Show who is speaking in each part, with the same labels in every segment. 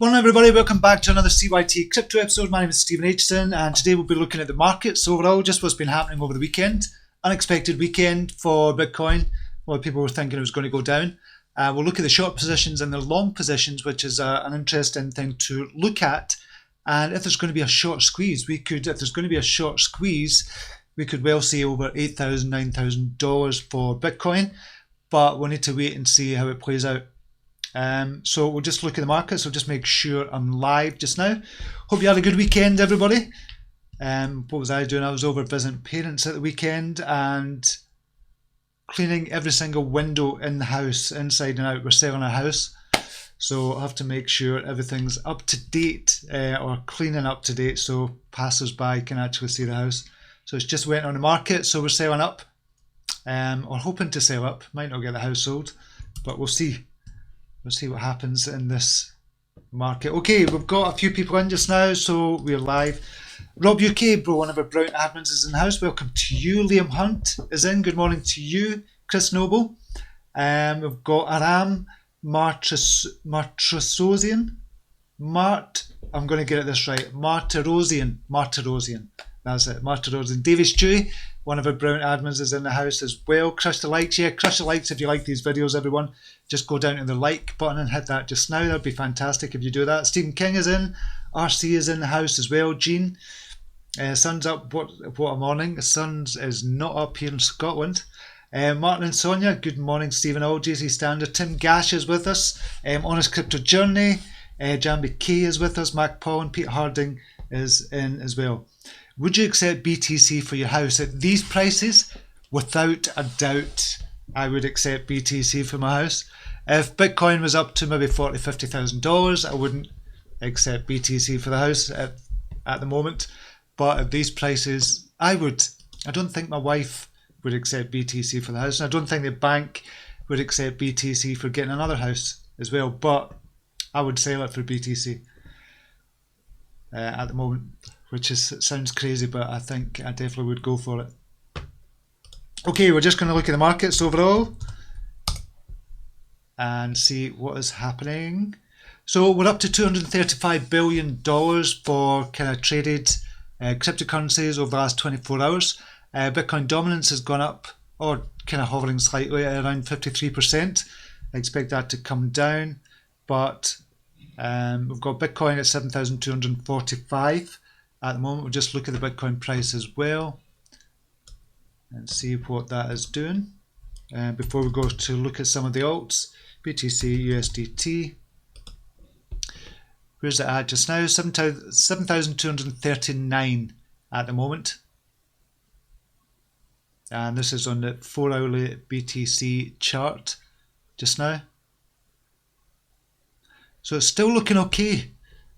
Speaker 1: Morning everybody, welcome back to another CYT-Crypto episode. My name is Stephen Aitchison and today we'll be looking at the markets overall, just what's been happening over the weekend. Unexpected weekend for Bitcoin. A lot of people were thinking it was going to go down. We'll look at the short positions and the long positions, which is an interesting thing to look at. And if there's going to be a short squeeze, we could well see over $8,000, $9,000 for Bitcoin, but we'll need to wait and see how it plays out. So we'll just look at the markets. So just make sure I'm live just now. Hope you had a good weekend, everybody. What was I doing? I was over visiting parents at the weekend and cleaning every single window in the house, inside and out. We're selling a house, so I have to make sure everything's up to date or clean and up to date so passers-by can actually see the house. So it's just went on the market, so we're selling up or hoping to sell up. Might not get the house sold, but we'll see. We'll see what happens in this market. Okay, we've got a few people in just now, so we're live. Rob UK, bro, one of our Brown admins is in the house. Welcome to you. Liam Hunt is in. Good morning to you. Chris Noble. We've got Aram Martrososian. I'm going to get this right. Martirosian. That's it. Martirosian. David Stewie, one of our Brown admins, is in the house as well. Crush the likes. Yeah, crush the likes if you like these videos, everyone. Just go down to the like button and hit that just now. That'd be fantastic if you do that. Stephen King is in. RC is in the house as well. Gene. Sun's up. What a morning. The sun is not up here in Scotland. Martin and Sonia, good morning. Stephen All, JC Standard. Tim Gash is with us. Honest Crypto Journey. Jambi K is with us. Mac Paul and Pete Harding is in as well. Would you accept BTC for your house at these prices? Without a doubt, I would accept BTC for my house. If Bitcoin was up to maybe $40,000, $50,000, I wouldn't accept BTC for the house at the moment. But at these prices, I would. I don't think my wife would accept BTC for the house. And I don't think the bank would accept BTC for getting another house as well. But I would sell it for BTC at the moment, which sounds crazy, but I think I definitely would go for it. Okay, we're just going to look at the markets overall and see what is happening. So we're up to $235 billion for kind of traded cryptocurrencies over the last 24 hours. Bitcoin dominance has gone up, or kind of hovering slightly at around 53%. I expect that to come down, but we've got Bitcoin at 7,245 at the moment. We'll just look at the Bitcoin price as well and see what that is doing. Before we go to look at some of the alts, BTC, USDT. Where's it at just now? 7,239 at the moment. And this is on the 4-hourly BTC chart just now. So it's still looking okay.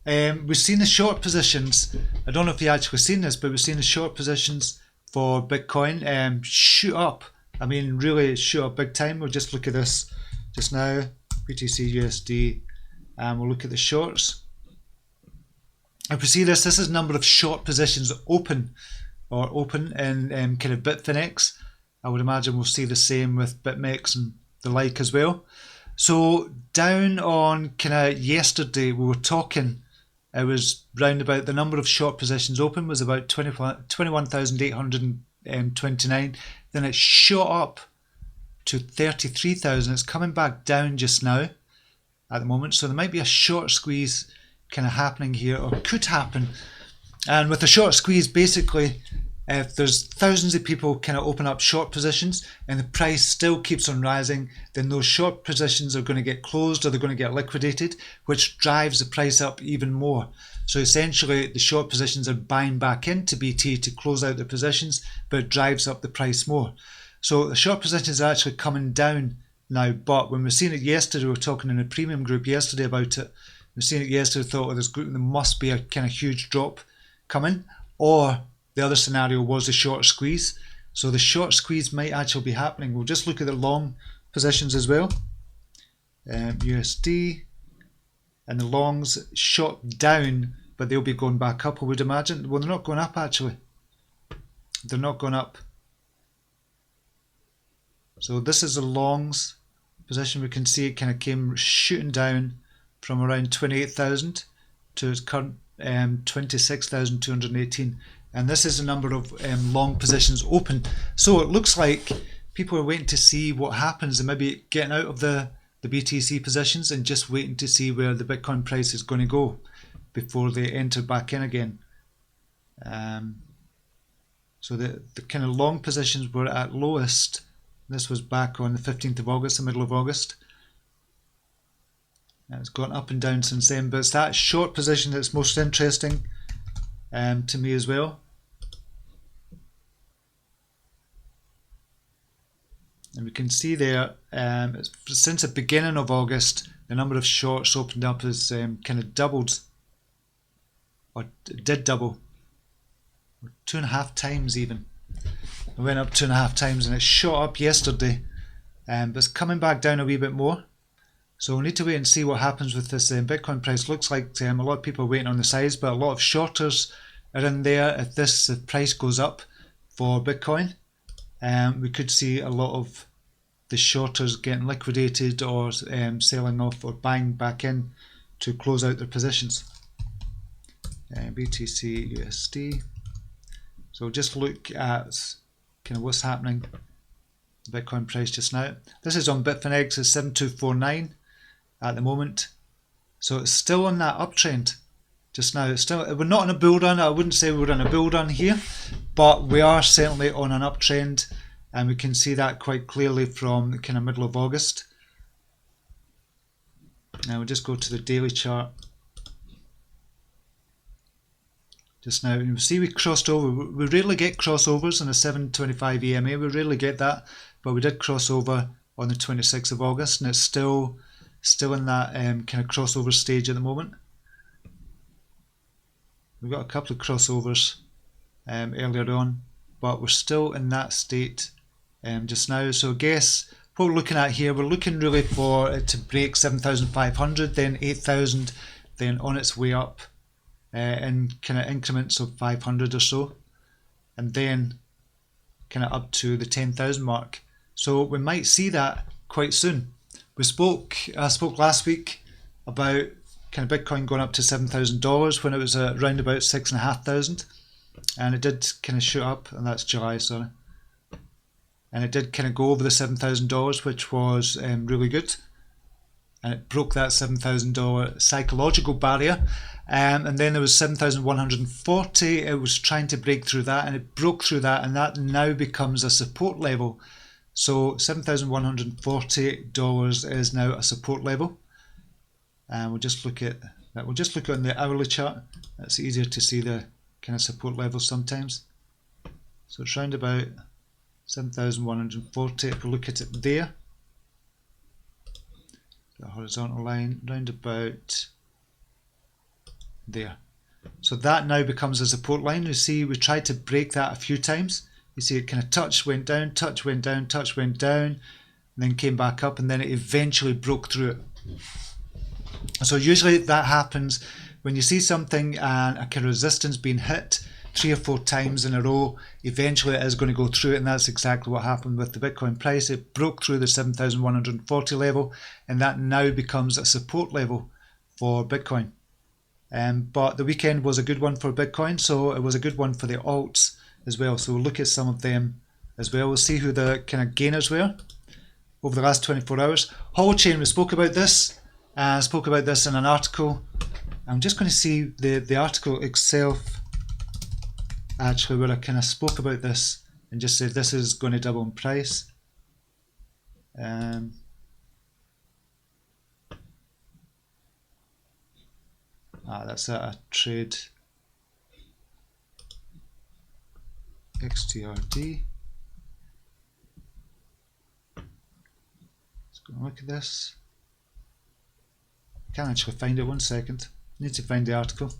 Speaker 1: We've seen the short positions. I don't know if you actually seen this, but we've seen the short positions for Bitcoin shoot up. I mean, really shoot up big time. We'll just look at this just now. BTC USD, and we'll look at the shorts. If we see this is the number of short positions open in kind of Bitfinex. I would imagine we'll see the same with BitMEX and the like as well. So down on kind of yesterday, we were talking, it was round about the number of short positions open was about 21,829. Then it shot up to 33,000. It's coming back down just now at the moment. So there might be a short squeeze kind of happening here, or could happen. And with the short squeeze, basically, if there's thousands of people kind of open up short positions and the price still keeps on rising, then those short positions are going to get closed or they're going to get liquidated, which drives the price up even more. So essentially, the short positions are buying back into BT to close out their positions, but it drives up the price more. So the short positions are actually coming down now, but when we're seeing it yesterday, we were talking in a premium group yesterday about it. We've seen it yesterday, thought, oh, there must be a kind of huge drop coming, or the other scenario was the short squeeze. So the short squeeze might actually be happening. We'll just look at the long positions as well. USD, and the longs shot down, but they'll be going back up, I would imagine. Well, they're not going up actually. They're not going up. So this is the longs position. We can see it kind of came shooting down from around 28,000 to its current 26,218, and this is the number of long positions open. So it looks like people are waiting to see what happens and maybe getting out of the BTC positions and just waiting to see where the Bitcoin price is going to go before they enter back in again. So the kind of long positions were at lowest. This was back on the 15th of August, the middle of August. And it's gone up and down since then, but it's that short position that's most interesting to me as well. And we can see there, since the beginning of August, the number of shorts opened up has kind of doubled, or did double, 2.5 times even. It went up 2.5 times, and it shot up yesterday, but it's coming back down a wee bit more. So we'll need to wait and see what happens with this Bitcoin price. Looks like a lot of people are waiting on the sides, but a lot of shorters are in there. If this price goes up for Bitcoin, we could see a lot of the shorters getting liquidated or selling off or buying back in to close out their positions. BTC USD. So just look at kind of what's happening. The Bitcoin price just now. This is on Bitfinex, it's 7249 at the moment. So it's still on that uptrend just now. It's still, we're not on a bull run. I wouldn't say we're on a bull run here, but we are certainly on an uptrend, and we can see that quite clearly from the kind of middle of August. Now we'll just go to the daily chart. Just now, you see we crossed over. We rarely get crossovers on a 725 EMA. We rarely get that, but we did cross over on the 26th of August, and it's still in that kind of crossover stage at the moment. We've got a couple of crossovers earlier on, but we're still in that state just now. So I guess what we're looking at here, we're looking really for it to break 7,500, then 8,000, then on its way up in kind of increments of 500 or so, and then kind of up to the 10,000 mark. So we might see that quite soon. I spoke last week about kind of Bitcoin going up to $7,000 when it was around about 6,500, and it did kind of shoot up, and that's July, sorry. And it did kind of go over the $7,000, which was really good, and it broke that $7,000 psychological barrier. And then there was 7,140. It was trying to break through that, and it broke through that, and that now becomes a support level. So $7,140 is now a support level, and we'll just look at that. We'll just look on the hourly chart. It's easier to see the kind of support levels sometimes. So it's round about 7,140. If we look at it there, the horizontal line round about there. So that now becomes a support line. You see we tried to break that a few times. You see it kind of touch, went down, touch, went down, touch, went down, and then came back up, and then it eventually broke through it. So usually that happens when you see something and a kind of resistance being hit 3 or 4 times in a row. Eventually it is going to go through it, and that's exactly what happened with the Bitcoin price. It broke through the 7,140 level, and that now becomes a support level for Bitcoin. But the weekend was a good one for Bitcoin, so it was a good one for the alts as well. So we'll look at some of them as well. We'll see who the kind of gainers were over the last 24 hours. Holochain, we spoke about this. Spoke about this in an article. I'm just going to see the article itself, actually, where I kind of spoke about this and just said this is going to double in price. That's a trade XTRD. Let's go and look at this. Can't actually find it. 1 second. Need to find the article.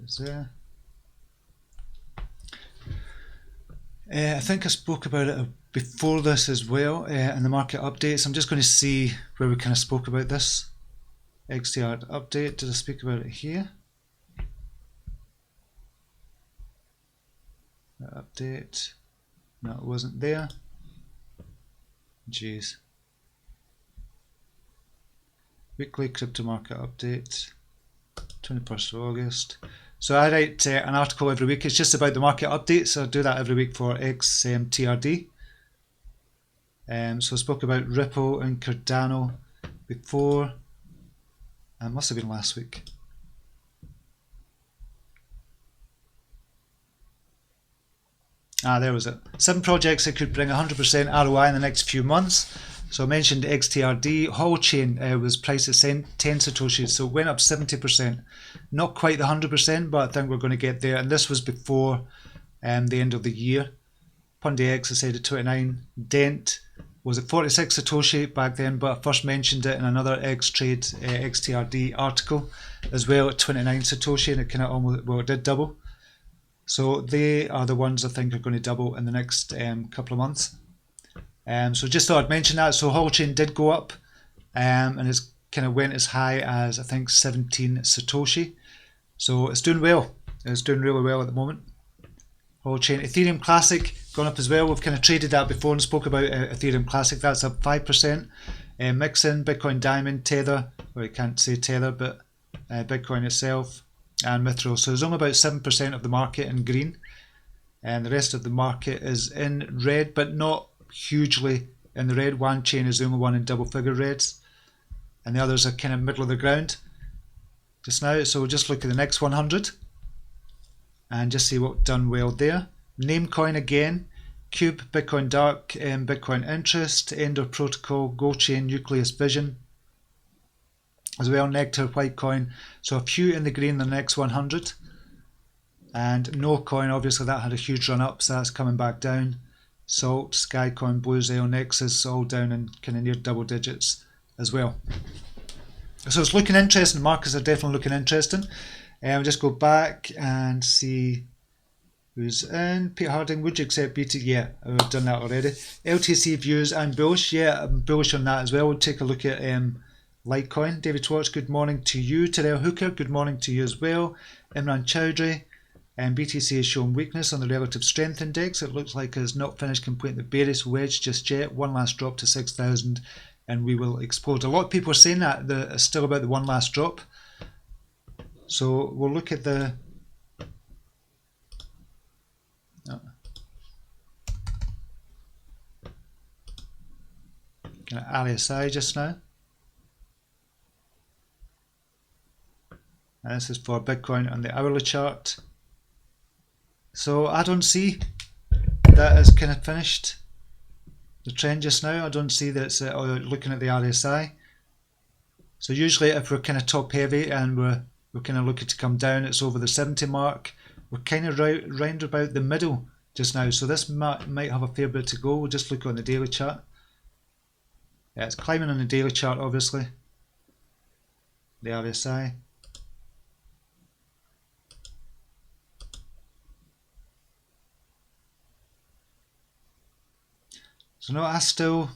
Speaker 1: It's there. I think I spoke about it before this as well in the market updates. I'm just going to see where we kind of spoke about this. XTR update. Did I speak about it here? Update. No, it wasn't there. Jeez. Weekly crypto market update, 21st of August. So I write an article every week. It's just about the market updates. So I do that every week for XMTRD. So I spoke about Ripple and Cardano before. It must have been last week. There was it. 7 projects that could bring 100% ROI in the next few months. So I mentioned XTRD. Whole chain was priced at 10 Satoshis, so it went up 70%. Not quite the 100%, but I think we're going to get there. And this was before the end of the year. Pundi X, I said at 29. Dent was at 46 Satoshi back then, but I first mentioned it in another X-Trade XTRD article as well at 29 Satoshi, and it kind of almost, well, it did double. So they are the ones I think are going to double in the next couple of months. So just thought I'd mention that. So whole chain did go up, and it's kind of went as high as I think 17 Satoshi. So it's doing well. It's doing really well at the moment. Whole chain. Ethereum Classic gone up as well. We've kind of traded that before and spoke about Ethereum Classic. That's up 5%. Mixin, Bitcoin Diamond, Tether. Well, you can't say Tether, but Bitcoin itself. And Mithril. So there's only about 7% of the market in green, and the rest of the market is in red, but not hugely in the red. One chain is the only one in double figure reds, and the others are kind of middle of the ground just now. So we'll just look at the next 100 and just see what done well there. Namecoin again, Cube, Bitcoin Dark, Bitcoin Interest, Ender Protocol, GoChain, Nucleus Vision as well, Nectar, Whitecoin. So a few in the green, the next 100. And No Coin, obviously that had a huge run up, so that's coming back down. Salt, Skycoin, Bluesail, Nexus, all down in kind of near double digits as well. So it's looking interesting. Markets are definitely looking interesting. We'll just go back and see who's in. Peter Harding, would you accept BT? Yeah, I've done that already. LTC views, I'm bullish. Yeah, I'm bullish on that as well. We'll take a look at Litecoin. David Schwartz, good morning to you. Terrell Hooker, good morning to you as well. Imran Chowdhury, and BTC has shown weakness on the relative strength index. It looks like it's not finished completing the bearish wedge just yet. One last drop to 6,000 and we will explode. A lot of people are saying that still about the one last drop. So we'll look at the kind of RSI just now. And this is for Bitcoin on the hourly chart. So I don't see that is kind of finished the trend just now. I don't see that it's looking at the RSI. So usually if we're kind of top heavy and we're kind of looking to come down, it's over the 70 mark. We're kind of round about the middle just now. So this might have a fair bit to go. We'll just look on the daily chart. Yeah, it's climbing on the daily chart, obviously. The RSI. So no, I still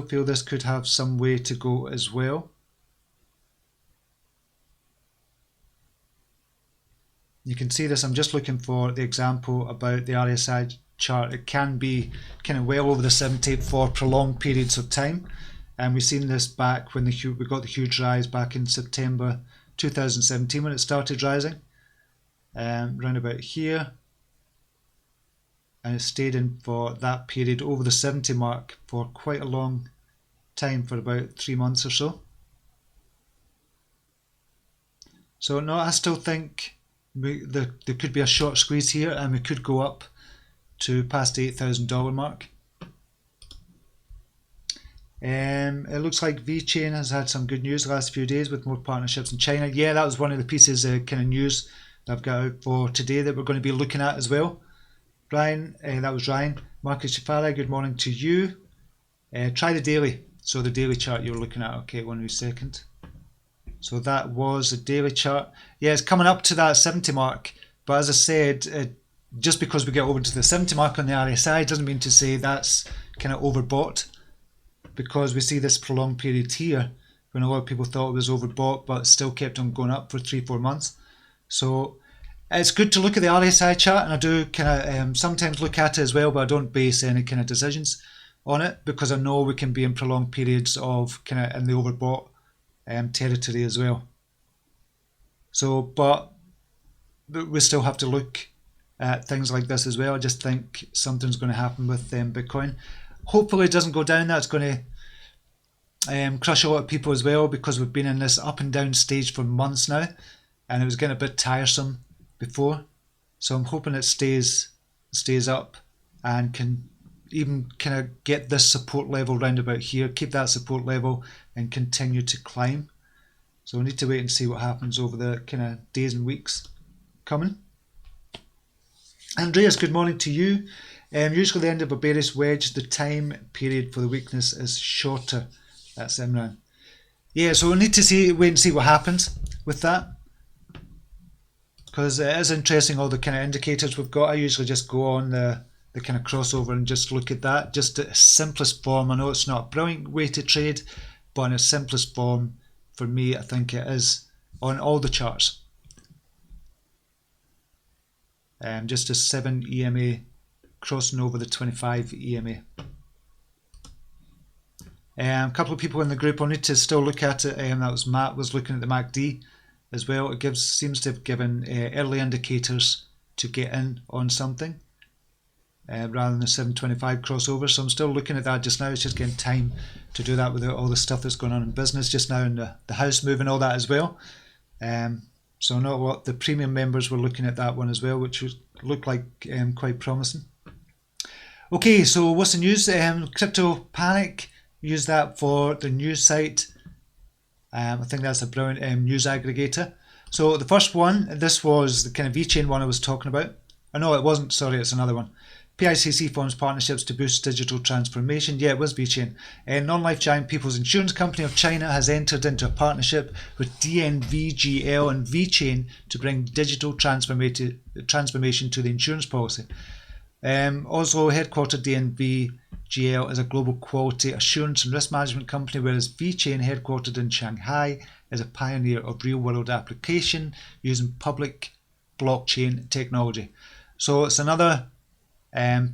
Speaker 1: feel this could have some way to go as well. You can see this, I'm just looking for the example about the RSI chart. It can be kind of well over the 70 for prolonged periods of time. And we've seen this back when we got the huge rise back in September 2017 when it started rising. Round about here. And it stayed in for that period over the 70 mark for quite a long time, for about 3 months or so. So no, I still think there could be a short squeeze here and we could go up to past the $8,000 mark. It looks like VeChain has had some good news the last few days with more partnerships in China. Yeah, that was one of the pieces of kind of news that I've got out for today that we're going to be looking at as well. Ryan, that was Ryan. Marcus Shafari, good morning to you. Try the daily. So the daily chart you're looking at. Okay, 1 second. So that was the daily chart. Yeah, it's coming up to that 70 mark. But as I said, just because we get over to the 70 mark on the RSI doesn't mean to say that's kind of overbought. Because we see this prolonged period here when a lot of people thought it was overbought but still kept on going up for 3-4 months. So It's good to look at the RSI chart, and I do kind of sometimes look at it as well, but I don't base any kind of decisions on it because I know we can be in prolonged periods of kind of in the overbought territory as well. So, but we still have to look at things like this as well. I just think something's going to happen with Bitcoin. Hopefully it doesn't go down. That's going to crush a lot of people as well, because we've been in this up and down stage for months now, and it was getting a bit tiresome before. So I'm hoping it stays up and can even kind of get this support level round about here, keep that support level and continue to climb. So we need to wait and see what happens over the kind of days and weeks coming. Andreas, good morning to you. Usually the end of a bearish wedge, the time period for the weakness is shorter. That's Imran. Yeah, so we need to wait and see what happens with that, because it is interesting, all the kind of indicators we've got. I usually just go on the kind of crossover and just look at that, just the simplest form. I know it's not a brilliant way to trade, but in its simplest form, for me, I think it is on all the charts. Just a 7 EMA crossing over the 25 EMA. A couple of people in the group, I'll need to still look at it. That was Matt was looking at the MACD as well. It seems to have given early indicators to get in on something rather than the 725 crossover. So I'm still looking at that just now. It's just getting time to do that with all the stuff that's going on in business just now, and the house move and all that as well. So I know what the premium members were looking at that one as well, which looked like quite promising. Okay, so what's the news? Crypto Panic, use that for the news site. I think that's a brilliant news aggregator. So the first one, this was the kind of VeChain one I was talking about. Oh no, it wasn't, sorry, it's another one. PICC forms partnerships to boost digital transformation. Yeah, it was VeChain. Non-life giant People's Insurance Company of China has entered into a partnership with DNVGL and VeChain to bring digital transformation to the insurance policy. Oslo headquartered DNVGL is a global quality assurance and risk management company, whereas VeChain, headquartered in Shanghai, is a pioneer of real-world application using public blockchain technology. So it's another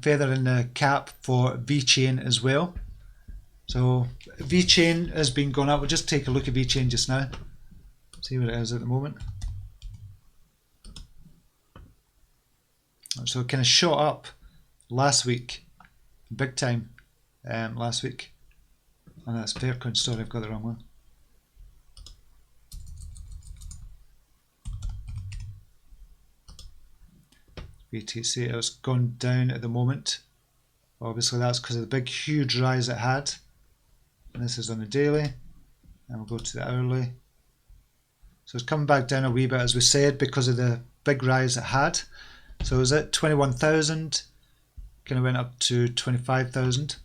Speaker 1: feather in the cap for VeChain as well. So VeChain has been going up. We'll just take a look at VeChain just now, see what it is at the moment. So it kind of shot up last week, big time last week. And that's Faircoin, sorry, I've got the wrong one. BTC, it's gone down at the moment. Obviously that's because of the big huge rise it had. And this is on the daily, and we'll go to the hourly. So it's coming back down a wee bit, as we said, because of the big rise it had. So it was at 21,000, kind of went up to 25,000.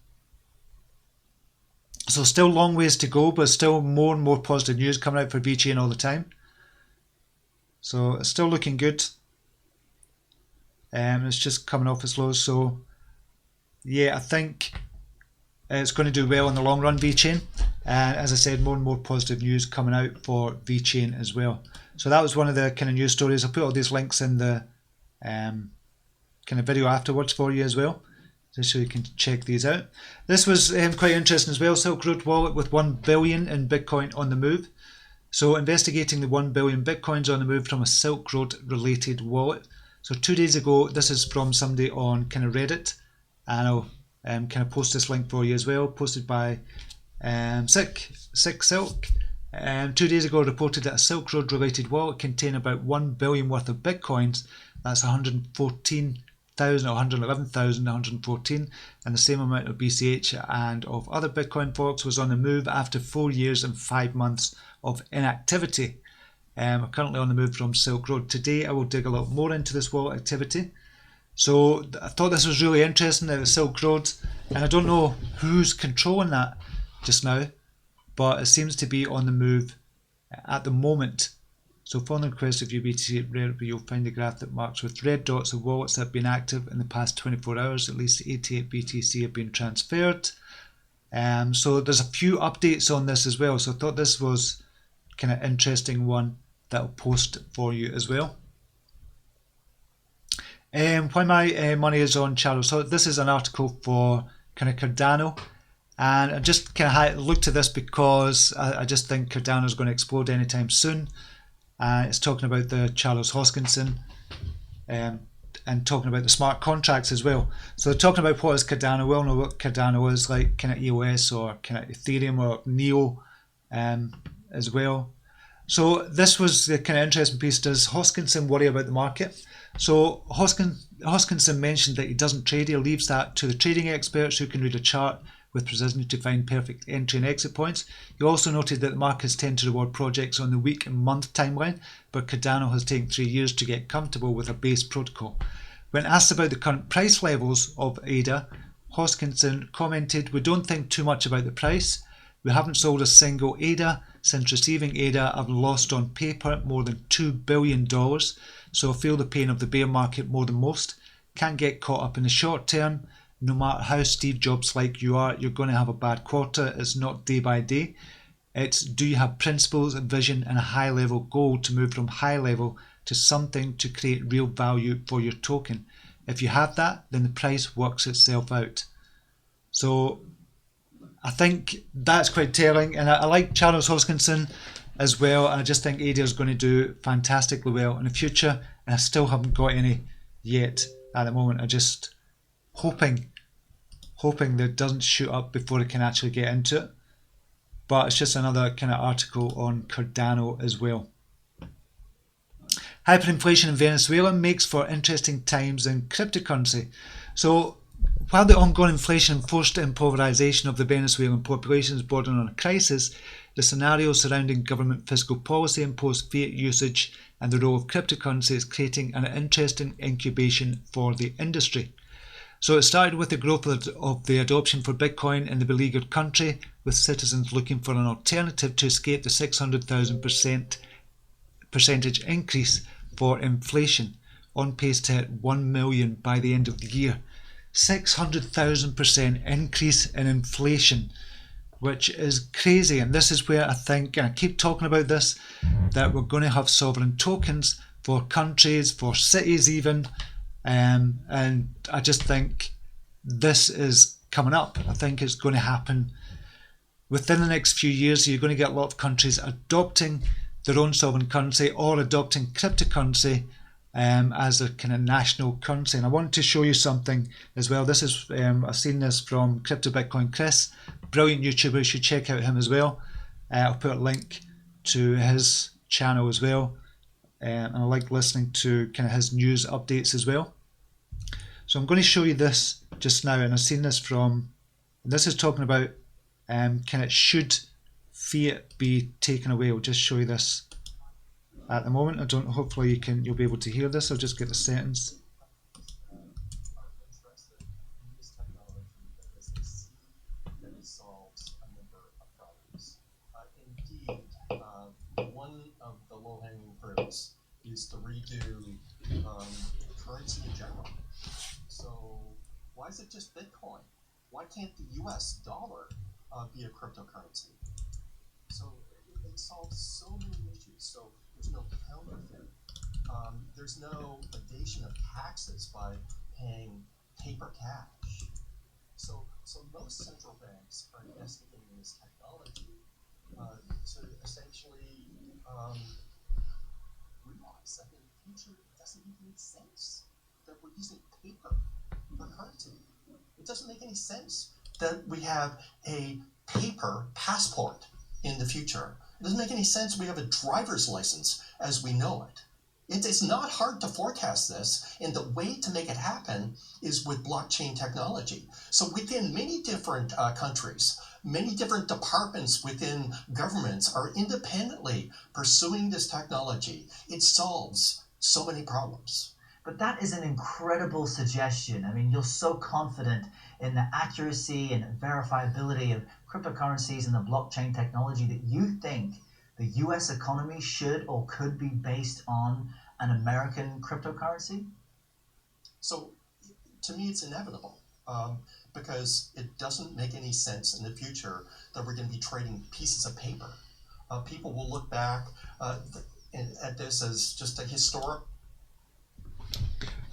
Speaker 1: So still long ways to go, but still more and more positive news coming out for VeChain all the time. So it's still looking good. It's just coming off its lows. So yeah, I think it's going to do well in the long run, VeChain. And as I said, more and more positive news coming out for VeChain as well. So that was one of the kind of news stories. I'll put all these links in the kind of video afterwards for you as well, just so you can check these out. This was quite interesting as well. Silk Road wallet with 1 billion in Bitcoin on the move. So investigating the 1 billion Bitcoins on the move from a Silk Road related wallet. So 2 days ago, this is from somebody on kind of Reddit, and I'll kind of post this link for you as well, posted by Sick Silk. 2 days ago, reported that a Silk Road related wallet contained about 1 billion worth of Bitcoins. That's 114,000 or 111,114, and the same amount of BCH and of other Bitcoin forks was on the move after 4 years and 5 months of inactivity. I'm currently on the move from Silk Road. Today I will dig a lot more into this wallet activity. So I thought this was really interesting at the Silk Road, and I don't know who's controlling that just now, but it seems to be on the move at the moment. So following the request of UBTC at Rare, you'll find a graph that marks with red dots of wallets that have been active in the past 24 hours. At least 88 BTC have been transferred. So there's a few updates on this as well. So I thought this was kind of interesting one that I'll post for you as well. Why my money is on Charo. So this is an article for kind of Cardano, and I just kind of looked at this because I just think Cardano is going to explode anytime soon. It's talking about the Charles Hoskinson, and talking about the smart contracts as well. So they're talking about what is Cardano. We all know what Cardano is, like kind of EOS or kind of Ethereum or Neo as well. So this was the kind of interesting piece. Does Hoskinson worry about the market? So Hoskinson mentioned that he doesn't trade. He leaves that to the trading experts who can read a chart with precision to find perfect entry and exit points. He also noted that the markets tend to reward projects on the week and month timeline, but Cardano has taken 3 years to get comfortable with a base protocol. When asked about the current price levels of ADA, Hoskinson commented, "We don't think too much about the price. We haven't sold a single ADA. Since receiving ADA, I've lost on paper more than $2 billion, so I feel the pain of the bear market more than most. Can't get caught up in the short term. No matter how Steve Jobs-like you are, you're going to have a bad quarter. It's not day by day. It's do you have principles, a vision, and a high-level goal to move from high level to something to create real value for your token. If you have that, then the price works itself out." So I think that's quite telling, and I like Charles Hoskinson as well, and I just think ADA is going to do fantastically well in the future, and I still haven't got any yet at the moment. I'm just hoping that it doesn't shoot up before I can actually get into it, but it's just another kind of article on Cardano as well. Hyperinflation in Venezuela makes for interesting times in cryptocurrency. So while the ongoing inflation and forced impoverization of the Venezuelan population is bordering on a crisis, the scenario surrounding government fiscal policy, imposed fiat usage, and the role of cryptocurrency is creating an interesting incubation for the industry. So it started with the growth of the adoption for Bitcoin in the beleaguered country, with citizens looking for an alternative to escape the 600,000% percentage increase for inflation, on pace to hit 1 million by the end of the year. 600,000% increase in inflation, which is crazy. And this is where I think, and I keep talking about this, that we're going to have sovereign tokens for countries, for cities even, and I just think this is coming up. I think it's going to happen within the next few years. You're going to get a lot of countries adopting their own sovereign currency or adopting cryptocurrency as a kind of national currency. And I want to show you something as well. This is I've seen this from Crypto Bitcoin Chris, brilliant YouTuber. You should check out him as well. I'll put a link to his channel as well, and I like listening to kind of his news updates as well. So I'm going to show you this just now, and I've seen this from, and this is talking about kind of should fiat be taken away. I'll just show you this at the moment. I don't. Hopefully you'll be able to hear this. I'll just get the sentence.
Speaker 2: One of the low-hanging fruits is to redo currency in general. So why is it just Bitcoin? Why can't the US dollar be a cryptocurrency? So it solves so many issues. So there's no counterfeit. There's no evasion of taxes by paying paper cash. So most central banks are investigating this technology to essentially realize that in the future it doesn't even make sense that we're using paper for currency. It doesn't make any sense that we have a paper passport in the future. It doesn't make any sense we have a driver's license as we know it. It's not hard to forecast this, and the way to make it happen is with blockchain technology. So within many different countries, many different departments within governments are independently pursuing this technology. It solves so many problems.
Speaker 3: But that is an incredible suggestion. I mean, you're so confident in the accuracy and verifiability of cryptocurrencies and the blockchain technology that you think the US economy should or could be based on an American cryptocurrency?
Speaker 2: So to me, it's inevitable because it doesn't make any sense in the future that we're going to be trading pieces of paper. People will look back at this as just a historic.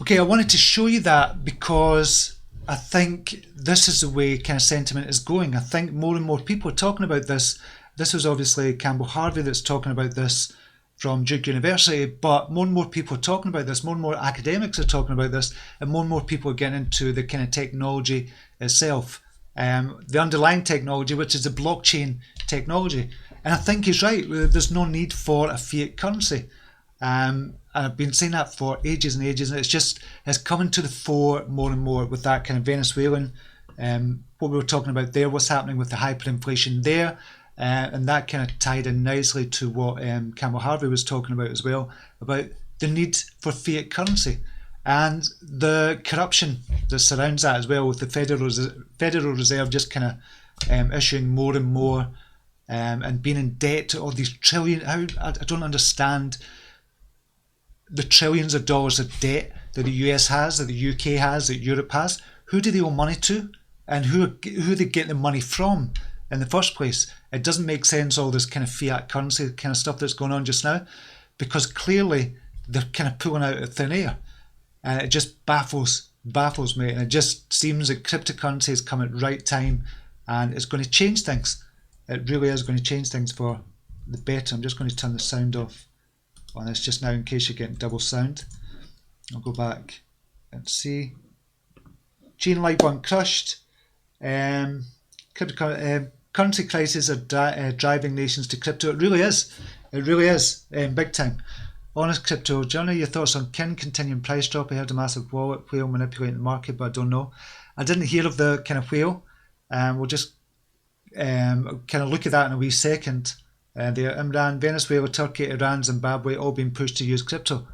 Speaker 1: Okay, I wanted to show you that because I think this is the way kind of sentiment is going. I think more and more people are talking about this. This was obviously Campbell Harvey that's talking about this from Duke University, but more and more people are talking about this, more and more academics are talking about this, and more people are getting into the kind of technology itself, the underlying technology, which is the blockchain technology. And I think he's right. There's no need for a fiat currency. And I've been saying that for ages and ages, and it's coming to the fore more and more with that kind of Venezuelan, what we were talking about there, what's happening with the hyperinflation there, and that kind of tied in nicely to what Campbell Harvey was talking about as well, about the need for fiat currency and the corruption that surrounds that as well, with the Federal Reserve just kind of issuing more and more and being in debt to all these trillion. I don't understand the trillions of dollars of debt that the US has, that the UK has, that Europe has. Who do they owe money to, and who are they getting the money from in the first place? It doesn't make sense, all this kind of fiat currency kind of stuff that's going on just now, because clearly they're kind of pulling out of thin air, and it just baffles me. And it just seems that cryptocurrency has come at the right time, and it's going to change things. It really is going to change things for the better. I'm just going to turn the sound off on this just now in case you're getting double sound. I'll go back and see. Chain like one crushed. Currency crises are driving nations to crypto. It really is. It really is. Big time. Honest crypto. Johnny, your thoughts on continuing price drop? I heard a massive wallet whale manipulating the market, but I don't know. I didn't hear of the kind of whale. We'll just kind of look at that in a wee second. Iran, Venezuela, Turkey, Iran, Zimbabwe, all being pushed to use crypto.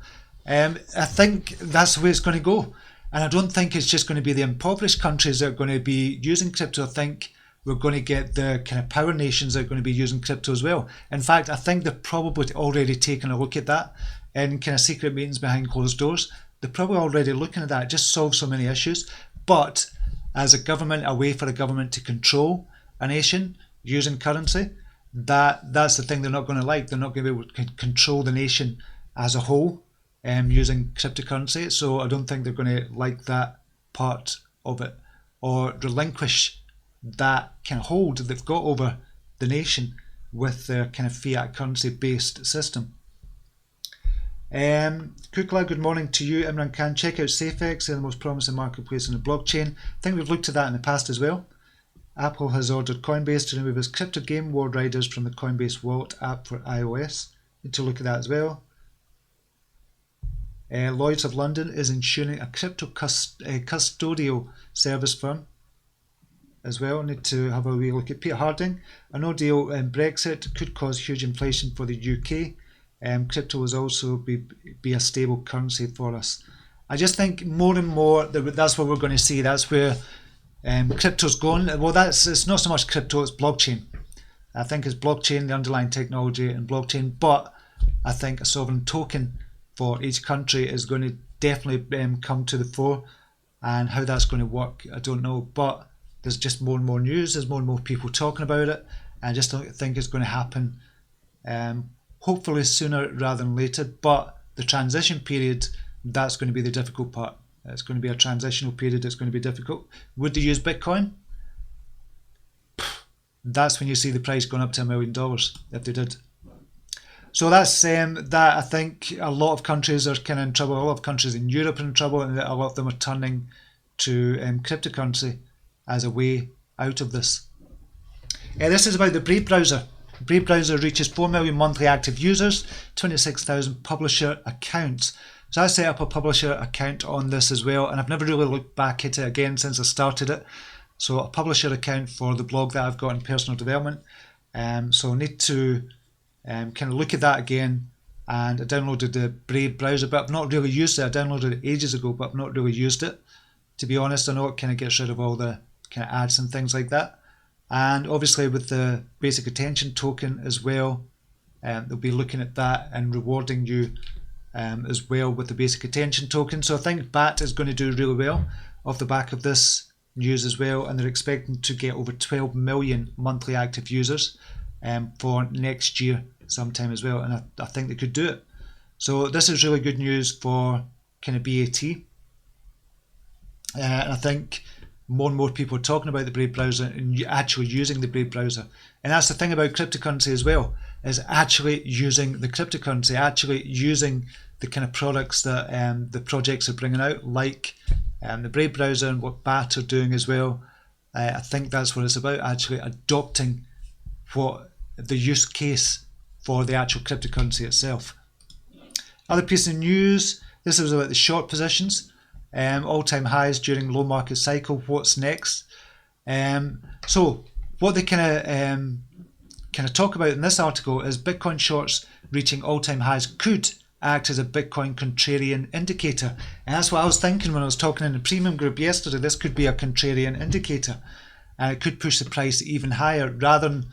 Speaker 1: I think that's the way it's going to go. And I don't think it's just going to be the impoverished countries that are going to be using crypto. I think we're going to get the kind of power nations that are going to be using crypto as well. In fact, I think they're probably already taking a look at that in kind of secret meetings behind closed doors. They're probably already looking at that. It just solves so many issues. But as a government, a way for a government to control a nation using currency, that's the thing they're not going to like. They're not going to be able to control the nation as a whole using cryptocurrency. So I don't think they're going to like that part of it, or relinquish that kind of hold that they've got over the nation with their kind of fiat currency based system. Kukla, good morning to you. Imran Khan, check out SafeX, they're the most promising marketplace in the blockchain. I think we've looked at that in the past as well. Apple has ordered Coinbase to remove its crypto game War Riders from the Coinbase Wallet app for iOS. Need to look at that as well. Lloyds of London is insuring a crypto custodial service firm as well. Need to have a wee look at Peter Harding. A no deal Brexit could cause huge inflation for the UK. Crypto will also be a stable currency for us. I just think more and more that's what we're going to see. That's where crypto's going. Well, it's not so much crypto, it's blockchain. I think it's blockchain, the underlying technology and blockchain, but I think a sovereign token for each country is going to definitely come to the fore, and how that's going to work, I don't know, but there's just more and more news, there's more and more people talking about it, and I just don't think it's going to happen hopefully sooner rather than later. But the transition period, that's going to be the difficult part. It's going to be a transitional period. It's going to be difficult. Would they use Bitcoin? That's when you see the price going up to $1 million if they did. So that's that. I think a lot of countries are kind of in trouble. A lot of countries in Europe are in trouble, and a lot of them are turning to cryptocurrency as a way out of this. This is about the Brave browser. Brave browser reaches 4 million monthly active users, 26,000 publisher accounts. So I set up a publisher account on this as well, and I've never really looked back at it again since I started it. So a publisher account for the blog that I've got in personal development. So I need to kind of look at that again. And I downloaded the Brave browser, but I've not really used it. I downloaded it ages ago, but I've not really used it. To be honest, I know it kind of gets rid of all the kind of ads and things like that. And obviously with the basic attention token as well, they'll be looking at that and rewarding you as well with the basic attention token. So I think BAT is going to do really well off the back of this news as well, and they're expecting to get over 12 million monthly active users for next year sometime as well, and I think they could do it. So this is really good news for kind of BAT And I think more and more people are talking about the Brave browser and actually using the Brave browser. And that's the thing about cryptocurrency as well, is actually using the cryptocurrency, actually using the kind of products that the projects are bringing out, like the Brave browser and what BAT are doing as well. I think that's what it's about, actually adopting what the use case for the actual cryptocurrency itself. Other piece of news, this was about the short positions, all-time highs during low market cycle. What's next? So what they kind of talk about in this article is Bitcoin shorts reaching all-time highs could act as a Bitcoin contrarian indicator. And that's what I was thinking when I was talking in the premium group yesterday. This could be a contrarian indicator, and it could push the price even higher, rather than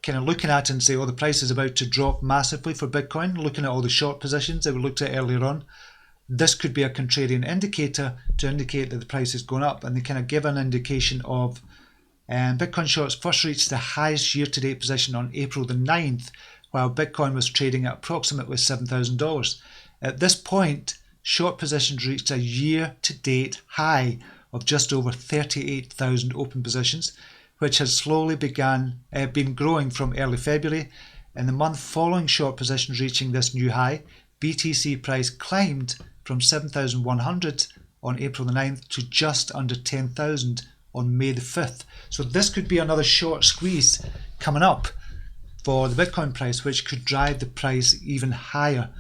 Speaker 1: kind of looking at it and say, oh, the price is about to drop massively for Bitcoin, looking at all the short positions that we looked at earlier on. This could be a contrarian indicator to indicate that the price is going up, and they kind of give an indication of Bitcoin shorts first reached the highest year-to-date position on April the 9th, while Bitcoin was trading at approximately $7,000. At this point, short positions reached a year-to-date high of just over 38,000 open positions, which has slowly been growing from early February. In the month following short positions reaching this new high, BTC price climbed from 7,100 on April the 9th to just under 10,000 on May the 5th. So this could be another short squeeze coming up for the Bitcoin price, which could drive the price even higher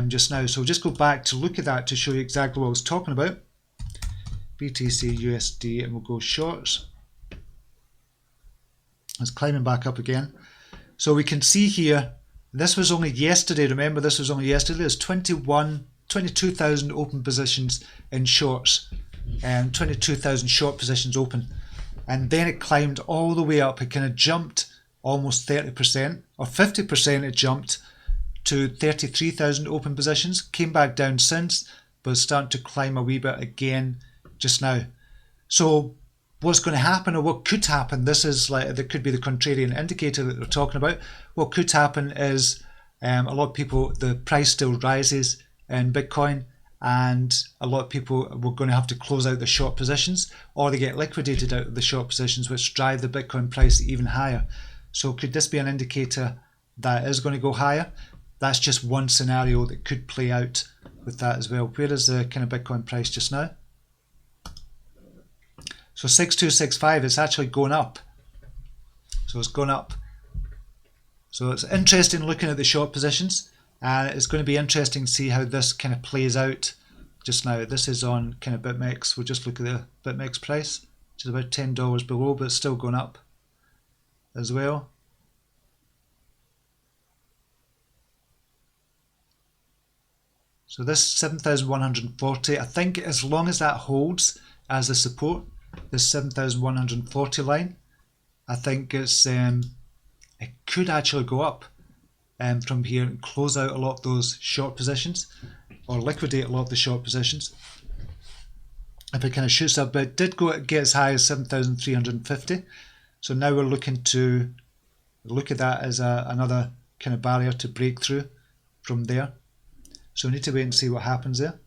Speaker 1: just now. So just go back to look at that to show you exactly what I was talking about. BTC USD, and we'll go shorts. It's climbing back up again. So we can see here, this was only yesterday, remember this was only yesterday, there's 22,000 open positions in shorts, and 22,000 short positions open. And then it climbed all the way up, it kind of jumped almost 30%, or 50% it jumped to 33,000 open positions, came back down since, but it's starting to climb a wee bit again just now. So what's going to happen, or what could happen, this is like, there could be the contrarian indicator that they're talking about. What could happen is a lot of people, the price still rises in Bitcoin, and a lot of people were going to have to close out the short positions, or they get liquidated out of the short positions, which drive the Bitcoin price even higher. So could this be an indicator that is going to go higher? That's just one scenario that could play out with that as well. Where is the kind of Bitcoin price just now? So 6265, it's actually going up. So it's going up. So it's interesting looking at the short positions, and it's going to be interesting to see how this kind of plays out just now. This is on kind of BitMEX. We'll just look at the BitMEX price, which is about $10 below, but it's still going up as well. So this 7,140, I think as long as that holds as a support, this 7,140 line, I think it's it could actually go up from here and close out a lot of those short positions, or liquidate a lot of the short positions. If it kind of shoots up, but it did get as high as 7,350. So now we're looking to look at that as another kind of barrier to break through from there. So we need to wait and see what happens there.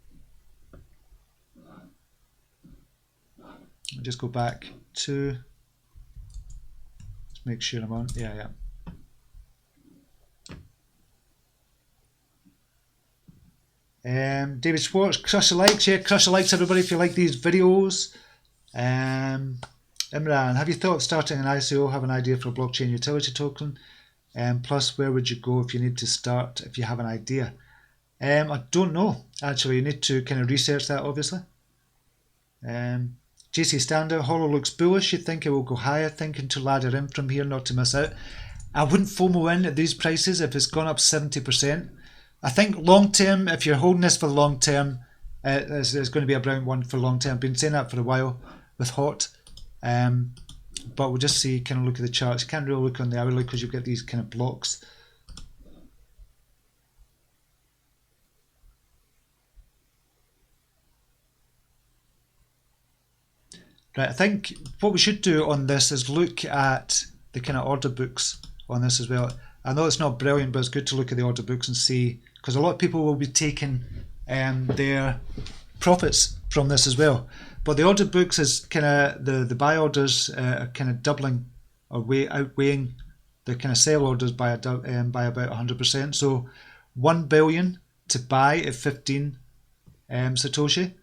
Speaker 1: I'll just go back to, let's make sure I'm on, yeah. David Schwartz, crush the likes, yeah, crush the likes everybody if you like these videos. Imran, have you thought of starting an ICO, have an idea for a blockchain utility token? Plus, where would you go if you need to start, if you have an idea? I don't know, actually, you need to kind of research that, obviously. JC Standard, Hollow looks bullish, you think it will go higher, thinking to ladder in from here, not to miss out. I wouldn't FOMO in at these prices if it's gone up 70%. I think long term, if you're holding this for the long term, it's going to be a brown one for long term. I've been saying that for a while with HOT. But we'll just see, kind of look at the charts. You can't really look on the hourly because you've got these kind of blocks. Right, I think what we should do on this is look at the kind of order books on this as well. I know it's not brilliant, but it's good to look at the order books and see, because a lot of people will be taking their profits from this as well. But the order books is kind of the buy orders are kind of doubling or outweighing the kind of sell orders by about 100%. So 1 billion to buy at 15 Satoshi,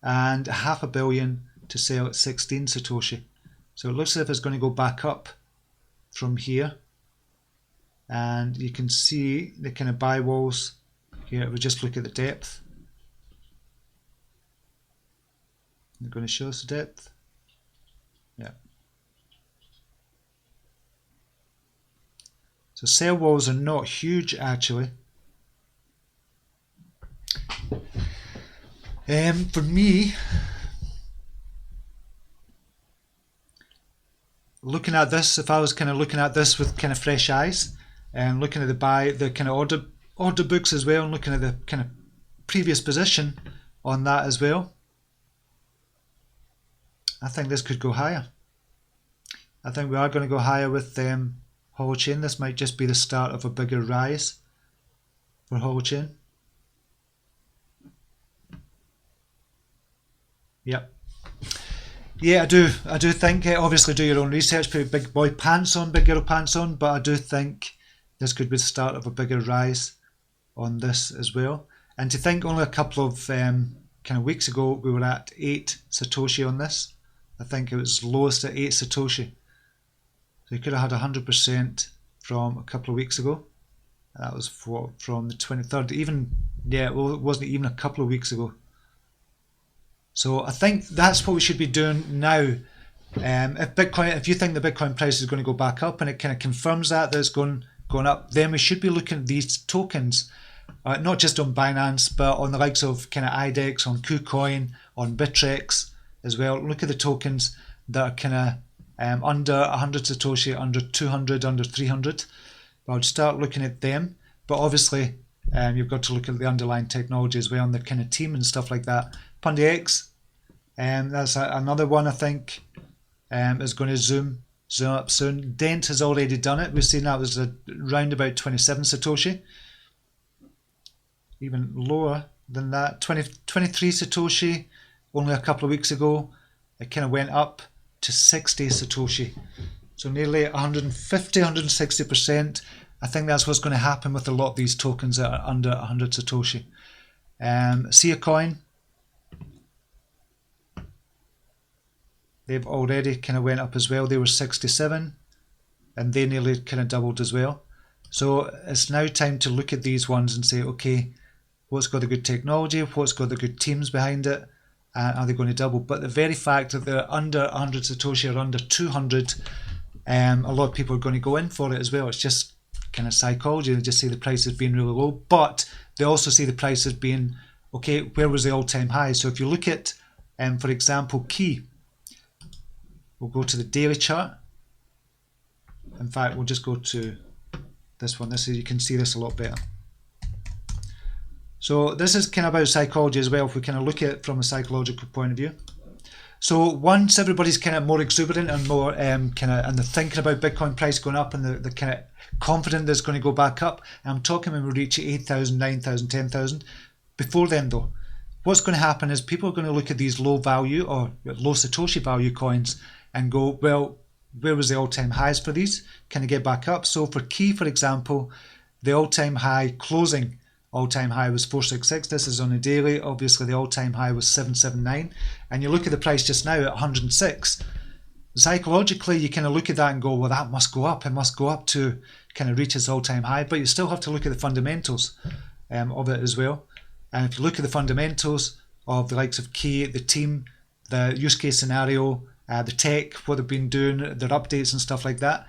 Speaker 1: and half a billion to sell at 16 Satoshi. So it looks as if it's going to go back up from here, and you can see the kind of buy walls here. We just look at the depth. I'm going to show us the depth. Yeah. So sell walls are not huge actually. For me, looking at this, if I was kind of looking at this with kind of fresh eyes and looking at the kind of order books as well, and looking at the kind of previous position on that as well, I think this could go higher. I think we are going to go higher with Holochain. This might just be the start of a bigger rise for Holochain. Yep. Yeah, I do think, obviously do your own research, put big boy pants on, big girl pants on, but I do think this could be the start of a bigger rise on this as well. And to think only a couple of kind of weeks ago we were at 8 Satoshi on this. I think it was lowest at 8 Satoshi. So you could have had 100% from a couple of weeks ago. That was from the 23rd. Even, yeah, well, it wasn't even a couple of weeks ago. So I think that's what we should be doing now. If you think the Bitcoin price is going to go back up and it kind of confirms that it's going up, then we should be looking at these tokens, not just on Binance, but on the likes of kind of IDEX, on KuCoin, on Bittrex as well. Look at the tokens that are kind of under 100 Satoshi, under 200, under 300. But I would start looking at them. But obviously, you've got to look at the underlying technology as well, and the kind of team and stuff like that. PundyX, that's another one I think is going to zoom up soon. Dent has already done it. We've seen that was around about 27 Satoshi. Even lower than that, 23 Satoshi only a couple of weeks ago. It kind of went up to 60 Satoshi. So nearly 150, 160%. I think that's what's going to happen with a lot of these tokens that are under 100 Satoshi. CYT-Coin, they've already kind of went up as well. They were 67 and they nearly kind of doubled as well. So it's now time to look at these ones and say, okay, what's got the good technology, what's got the good teams behind it, and are they going to double? But the very fact that they're under 100 Satoshi or under 200, a lot of people are going to go in for it as well. It's just kind of psychology. They just see the price as being really low, but they also see the price as being, okay, where was the all-time high? So if you look at, for example, Key, we'll go to the daily chart. In fact, we'll just go to this one. This is, you can see this a lot better. So this is kind of about psychology as well, if we kind of look at it from a psychological point of view. So once everybody's kind of more exuberant and more and they're thinking about Bitcoin price going up and they're kind of confident that it's going to go back up, and I'm talking when we reach 8,000, 9,000, 10,000. Before then though, what's going to happen is people are going to look at these low value or low Satoshi value coins and go, well, where was the all-time highs for these? Can I get back up? So for Key, for example, the all-time high closing all-time high was 466. This is on a daily. Obviously the all-time high was 779, and you look at the price just now at 106. Psychologically you kind of look at that and go, well, that must go up. It must go up to kind of reach its all-time high. But you still have to look at the fundamentals of it as well. And if you look at the fundamentals of the likes of Key, the team, the use case scenario, the tech, what they've been doing, their updates and stuff like that,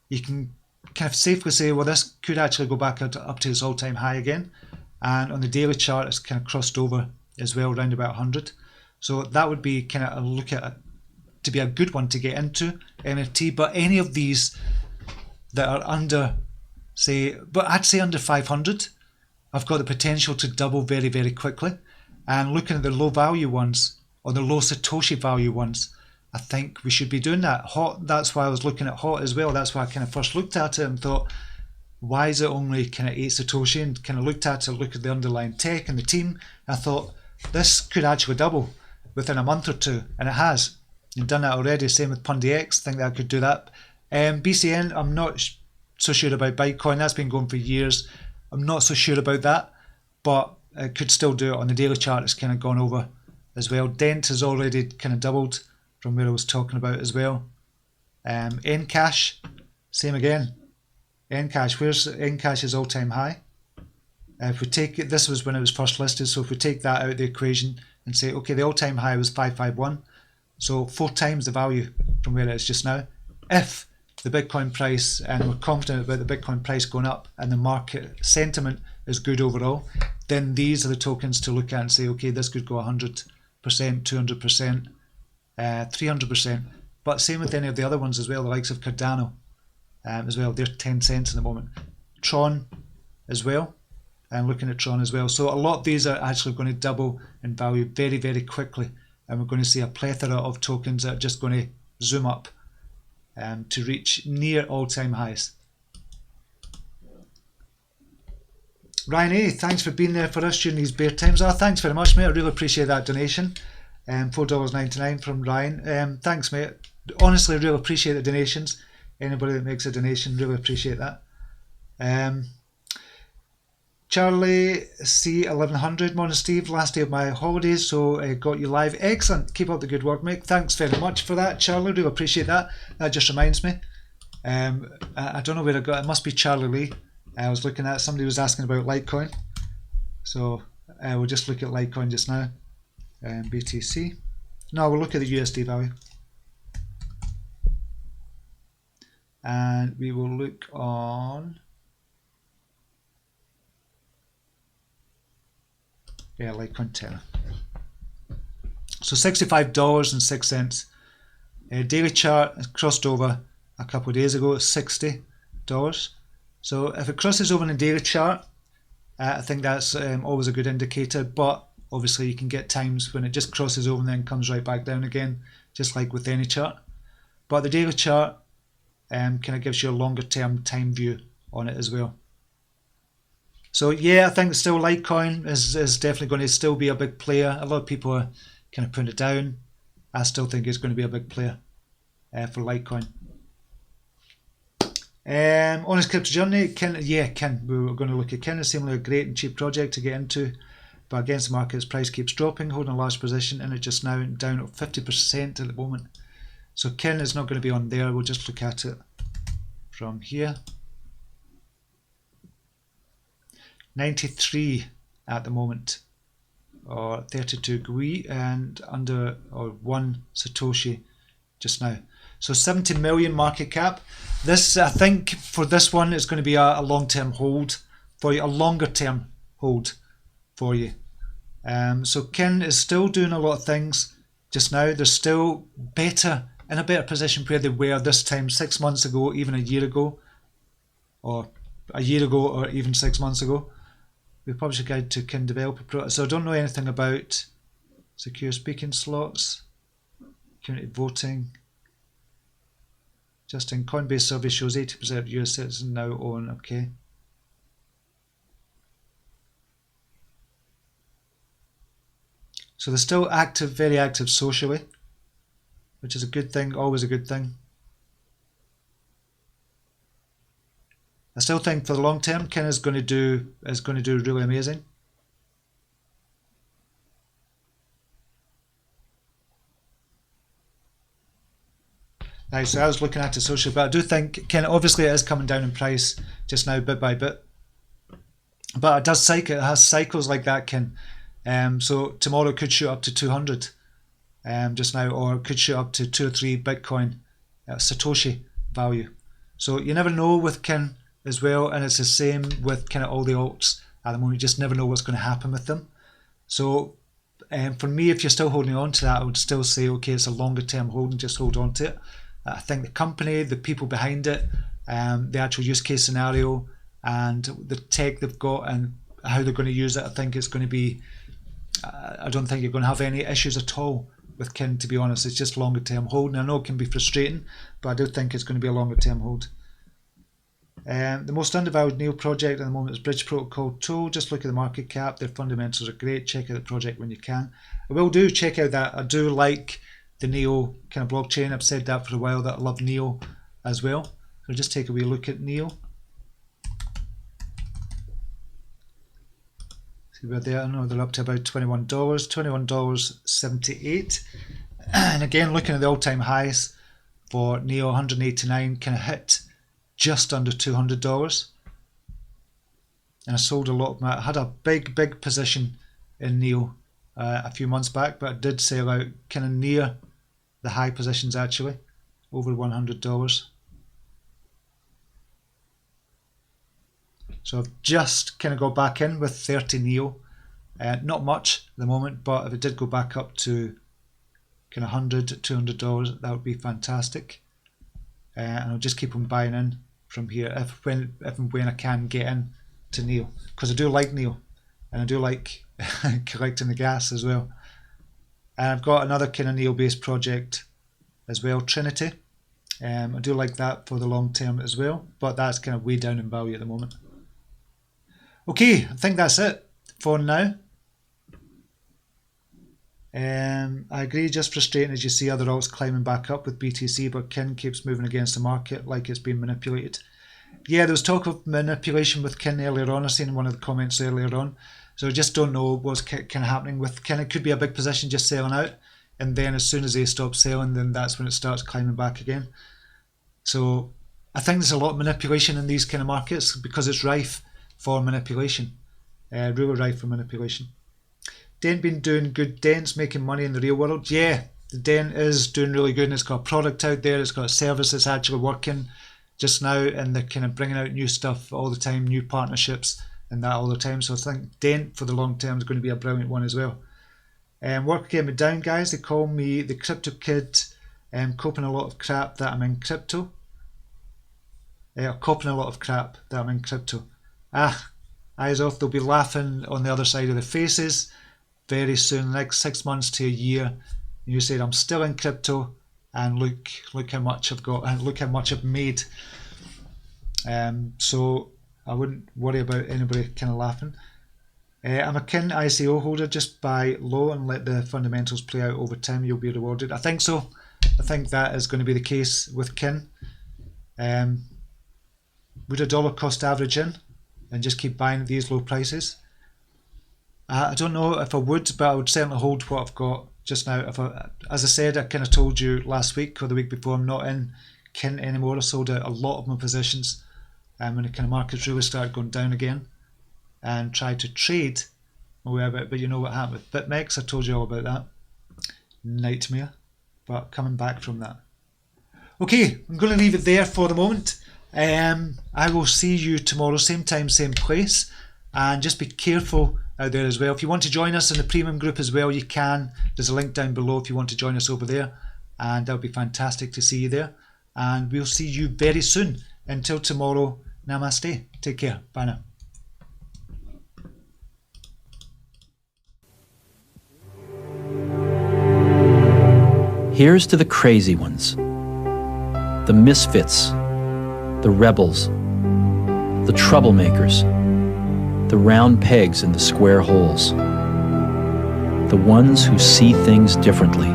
Speaker 1: you can kind of safely say, well, this could actually go back up to its all-time high again. And on the daily chart, it's kind of crossed over as well, around about 100. So that would be kind of a look at it to be a good one to get into NFT. But any of these that are under, say, but I'd say under 500, have got the potential to double very, very quickly. And looking at the low value ones or the low Satoshi value ones, I think we should be doing that. Hot, that's why I was looking at Hot as well. That's why I kind of first looked at it and thought, why is it only kind of 8 Satoshi? And kind of looked at it, looked at the underlying tech and the team. I thought, this could actually double. within a month or two, and it has. You've done that already. Same with PundyX. Think that I could do that. BCN, I'm not so sure about. Bitcoin, that's been going for years. I'm not so sure about that, but it could still do it on the daily chart. It's kind of gone over as well. Dent has already kind of doubled from where I was talking about as well. Encash, same again. Encash, where's Encash's all-time high? If we take it, this was when it was first listed, so if we take that out of the equation and say, okay, the all-time high was 551, so 4 times the value from where it is just now. If the Bitcoin price, and we're confident about the Bitcoin price going up and the market sentiment is good overall, then these are the tokens to look at and say, okay, this could go 100%, 200%, 300%. But same with any of the other ones as well, the likes of Cardano as well. They're 10 cents at the moment. Tron as well. I'm looking at Tron as well. So a lot of these are actually going to double in value very, very quickly. And we're going to see a plethora of tokens that are just going to zoom up to reach near all-time highs. Ryan A, thanks for being there for us during these bear times. Oh, thanks very much, mate. I really appreciate that donation. $4.99 from Ryan. Thanks, mate. Honestly, really appreciate the donations. Anybody that makes a donation, really appreciate that. Charlie C1100, morning Steve, last day of my holidays, so got you live. Excellent, keep up the good work, mate. Thanks very much for that, Charlie, really appreciate that. That just reminds me, I don't know where I got it, must be Charlie Lee. I was looking at, somebody was asking about Litecoin, so we'll just look at Litecoin just now. BTC, no, we'll look at the USD value. And we will look on, yeah, Litecoin 10. So $65.06. Daily chart has crossed over a couple of days ago at $60. So if it crosses over in the daily chart, I think that's always a good indicator. But obviously you can get times when it just crosses over and then comes right back down again, just like with any chart. But the daily chart kind of gives you a longer term time view on it as well. So yeah, I think still Litecoin is definitely going to still be a big player. A lot of people are kind of putting it down. I still think it's going to be a big player for Litecoin. Honest Crypto Journey, Kin, we're going to look at Kin. It's seemingly a great and cheap project to get into, but against the market, its price keeps dropping, holding a large position, and it's just now down at 50% at the moment. So Kin is not going to be on there. We'll just look at it from here. 93 at the moment, or 32 GUI, and under or 1 Satoshi just now. So 70 million market cap. This, I think, for this one is going to be a long-term hold for you, a longer-term hold for you. So Kin is still doing a lot of things just now. They're still in a better position where they were this time 6 months ago, even a year ago, or even 6 months ago. We publish a guide to Kin developer pro. So I don't know anything about secure speaking slots, community voting. Just in Coinbase survey shows 80% of US citizens now own. Okay. So they're still active, very active socially, which is a good thing, always a good thing. I still think for the long term, Kin is going to do really amazing. Right, so I was looking at it socially, but I do think Kin, obviously it is coming down in price just now, bit by bit. But it does cycle, it has cycles like that, Kin. So tomorrow it could shoot up to 200 just now, or it could shoot up to 2 or 3 Bitcoin Satoshi value. So you never know with Kin as well, and it's the same with kind of all the alts at the moment. You just never know what's going to happen with them. So for me, if you're still holding on to that, I would still say, okay, it's a longer term hold and just hold on to it. I think the company, the people behind it, the actual use case scenario, and the tech they've got and how they're going to use it, I think it's going to be, I don't think you're going to have any issues at all with Kin, to be honest. It's just longer term hold, and I know it can be frustrating, but I do think it's going to be a longer term hold. The most undervalued NEO project at the moment is Bridge Protocol Tool. Just look at the market cap. Their fundamentals are great. Check out the project when you can. I will do check out that. I do like the NEO kind of blockchain. I've said that for a while, that I love NEO as well. So just take a wee look at NEO. See where they are. No, they're up to about $21, $21.78. And again, looking at the all-time highs for NEO, 189, kind of hit just under $200. And I sold a lot of my, I had a big position in NEO a few months back, but I did sell out kind of near the high positions actually, over $100. So I've just kind of got back in with 30 NEO. Not much at the moment, but if it did go back up to kind of $100, $200, that would be fantastic. And I'll just keep on buying in from here if and when I can get in to NEO, because I do like NEO and I do like collecting the gas as well. And I've got another kind of NEO based project as well, Trinity. I do like that for the long term as well, but that's kind of way down in value at the moment. Okay, I think that's it for now. I agree, just frustrating as you see other alts climbing back up with BTC, but Kin keeps moving against the market like it's being manipulated. Yeah, there was talk of manipulation with Kin earlier on. I seen in one of the comments earlier on. So I just don't know what's kind of happening with Kin. It could be a big position just selling out, and then as soon as they stop selling, then that's when it starts climbing back again. So I think there's a lot of manipulation in these kind of markets because it's rife for manipulation. Really rife for manipulation. Dent been doing good. Dent's making money in the real world. Yeah, the Dent is doing really good, and it's got a product out there. It's got a service that's actually working just now, and they're kind of bringing out new stuff all the time, new partnerships and that all the time. So I think Dent for the long term is going to be a brilliant one as well. Work getting me down, guys. They call me the Crypto Kid. Coping a lot of crap that I'm in crypto. Coping a lot of crap that I'm in crypto. Eyes off. They'll be laughing on the other side of the faces very soon, next 6 months to a year. You said I'm still in crypto, and look how much I've got, and look how much I've made. So I wouldn't worry about anybody kind of laughing. I'm a Kin ICO holder. Just buy low and let the fundamentals play out over time. You'll be rewarded. I think so. I think that is going to be the case with Kin. Would a dollar cost average in and just keep buying at these low prices? I don't know if I would, but I would certainly hold what I've got just now. As I said, I kind of told you last week or the week before, I'm not in Kin anymore. I sold out a lot of my positions when the kind of markets really started going down again, and tried to trade my way about it. But you know what happened with BitMEX. I told you all about that. Nightmare. But coming back from that. Okay, I'm going to leave it there for the moment. I will see you tomorrow, same time, same place. And just be careful out there as well. If you want to join us in the premium group as well, you can. There's a link down below if you want to join us over there, and that would be fantastic to see you there. And we'll see you very soon. Until tomorrow, namaste. Take care. Bye now.
Speaker 4: Here's to the crazy ones, the misfits, the rebels, the troublemakers, the round pegs in the square holes, the ones who see things differently.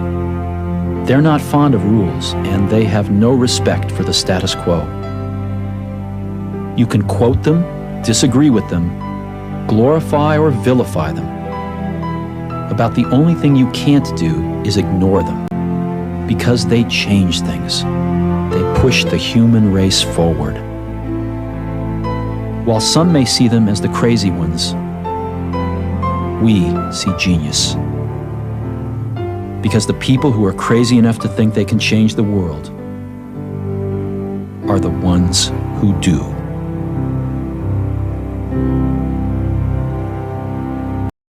Speaker 4: They're not fond of rules, and they have no respect for the status quo. You can quote them, disagree with them, glorify or vilify them. About the only thing you can't do is ignore them, because they change things. They push the human race forward. While some may see them as the crazy ones, we see genius. Because the people who are crazy enough to think they can change the world are the ones who do.